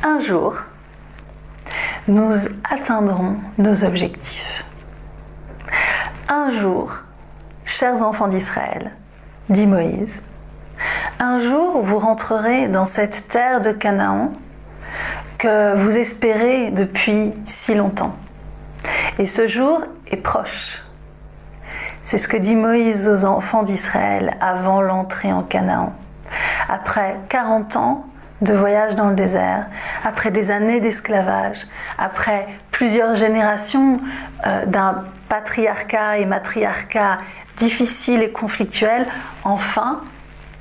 Un jour, nous atteindrons nos objectifs. Un jour, chers enfants d'Israël, dit Moïse, un jour vous rentrerez dans cette terre de Canaan que vous espérez depuis si longtemps. Et ce jour est proche. C'est ce que dit Moïse aux enfants d'Israël avant l'entrée en Canaan. Après 40 ans de voyage dans le désert, après des années d'esclavage, après plusieurs générations d'un patriarcat et matriarcat difficile et conflictuel, enfin,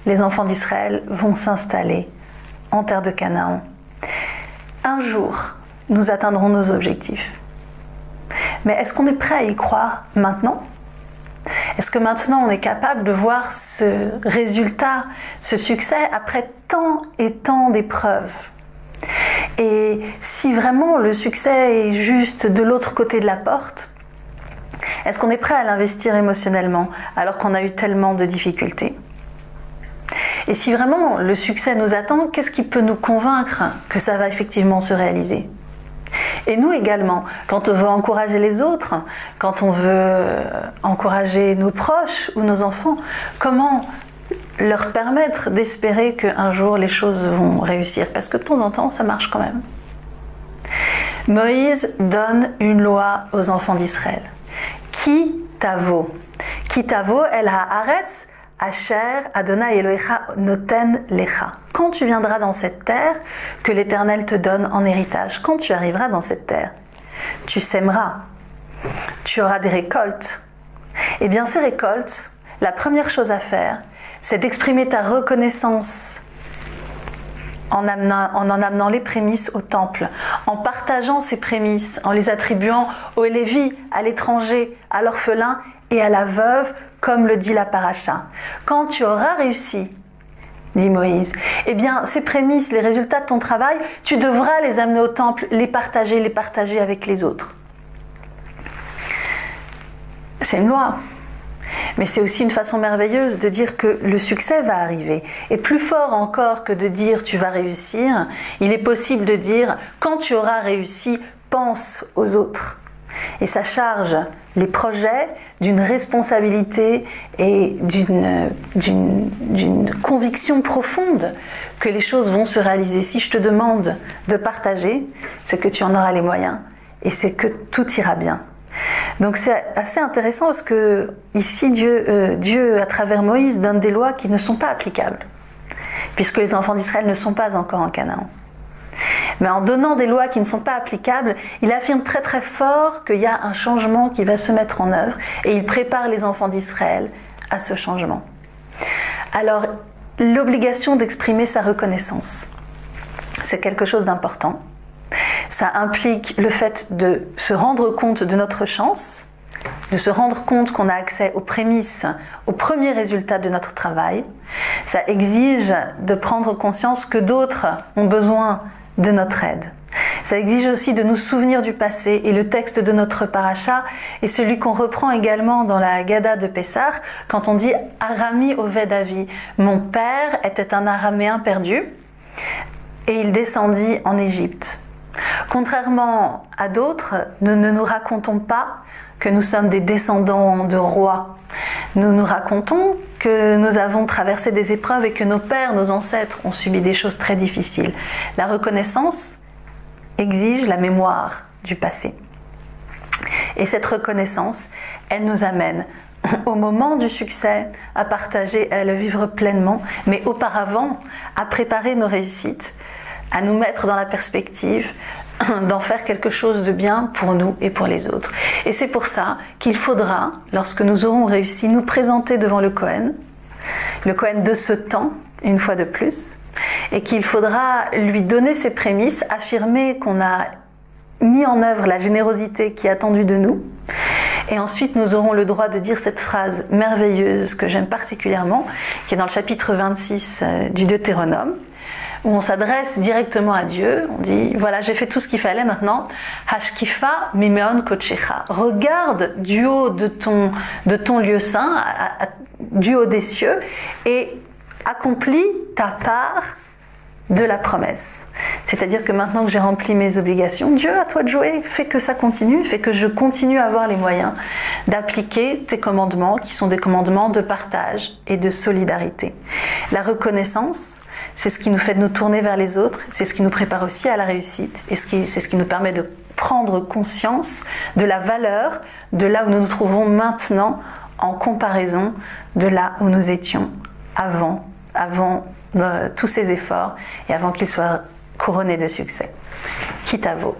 les enfants d'Israël vont s'installer en terre de Canaan. Un jour, nous atteindrons nos objectifs. Mais est-ce qu'on est prêt à y croire maintenant ? Est-ce que maintenant on est capable de voir ce résultat, ce succès après tant et tant d'épreuves ? Et si vraiment le succès est juste de l'autre côté de la porte, est-ce qu'on est prêt à l'investir émotionnellement alors qu'on a eu tellement de difficultés ? Et si vraiment le succès nous attend, qu'est-ce qui peut nous convaincre que ça va effectivement se réaliser ? Et nous également, quand on veut encourager les autres, quand on veut encourager nos proches ou nos enfants, comment leur permettre d'espérer qu'un jour les choses vont réussir ? Parce que de temps en temps, ça marche quand même. Moïse donne une loi aux enfants d'Israël. Ki tavo. Ki tavo el haaretz asher Adonai Elohecha noten lecha. Quand tu viendras dans cette terre que l'Éternel te donne en héritage, quand tu arriveras dans cette terre, tu sèmeras, tu auras des récoltes. Et bien ces récoltes, la première chose à faire, c'est d'exprimer ta reconnaissance en amenant les prémices au temple, en partageant ces prémices, en les attribuant aux Lévis, à l'étranger, à l'orphelin et à la veuve, comme le dit la paracha. Quand tu auras réussi, dit Moïse, eh bien ces prémices, les résultats de ton travail, tu devras les amener au temple, les partager avec les autres. C'est une loi. Mais c'est aussi une façon merveilleuse de dire que le succès va arriver. Et plus fort encore que de dire tu vas réussir, il est possible de dire quand tu auras réussi, pense aux autres. Et ça charge les projets d'une responsabilité et d'une conviction profonde que les choses vont se réaliser. Si je te demande de partager, c'est que tu en auras les moyens et c'est que tout ira bien. Donc c'est assez intéressant parce que ici Dieu à travers Moïse donne des lois qui ne sont pas applicables puisque les enfants d'Israël ne sont pas encore en Canaan. Mais en donnant des lois qui ne sont pas applicables, il affirme très très fort qu'il y a un changement qui va se mettre en œuvre et il prépare les enfants d'Israël à ce changement. Alors l'obligation d'exprimer sa reconnaissance, c'est quelque chose d'important. Ça implique le fait de se rendre compte de notre chance, de se rendre compte qu'on a accès aux prémices, aux premiers résultats de notre travail. Ça exige de prendre conscience que d'autres ont besoin de notre aide. Ça exige aussi de nous souvenir du passé et le texte de notre paracha est celui qu'on reprend également dans la Haggadah de Pessah quand on dit « Arami Oved Avi ». Mon père était un araméen perdu et il descendit en Égypte. Contrairement à d'autres, nous ne nous racontons pas que nous sommes des descendants de rois. Nous nous racontons que nous avons traversé des épreuves et que nos pères, nos ancêtres ont subi des choses très difficiles. La reconnaissance exige la mémoire du passé. Et cette reconnaissance, elle nous amène au moment du succès à partager, à le vivre pleinement, mais auparavant à préparer nos réussites, à nous mettre dans la perspective d'en faire quelque chose de bien pour nous et pour les autres. Et c'est pour ça qu'il faudra, lorsque nous aurons réussi, nous présenter devant le Kohen de ce temps, une fois de plus, et qu'il faudra lui donner ses prémices, affirmer qu'on a mis en œuvre la générosité qui est attendue de nous, et ensuite nous aurons le droit de dire cette phrase merveilleuse que j'aime particulièrement, qui est dans le chapitre 26 du Deutéronome, où on s'adresse directement à Dieu. On dit, voilà, j'ai fait tout ce qu'il fallait maintenant. Hashkifa mimeon kochecha. Regarde du haut de ton lieu saint, du haut des cieux, et accomplis ta part de la promesse. C'est-à-dire que maintenant que j'ai rempli mes obligations, Dieu, à toi de jouer, fais que ça continue, fais que je continue à avoir les moyens d'appliquer tes commandements, qui sont des commandements de partage et de solidarité. La reconnaissance, c'est ce qui nous fait nous tourner vers les autres, c'est ce qui nous prépare aussi à la réussite, et c'est ce qui nous permet de prendre conscience de la valeur de là où nous nous trouvons maintenant en comparaison de là où nous étions avant tous ces efforts et avant qu'ils soient couronnés de succès. Kitavo.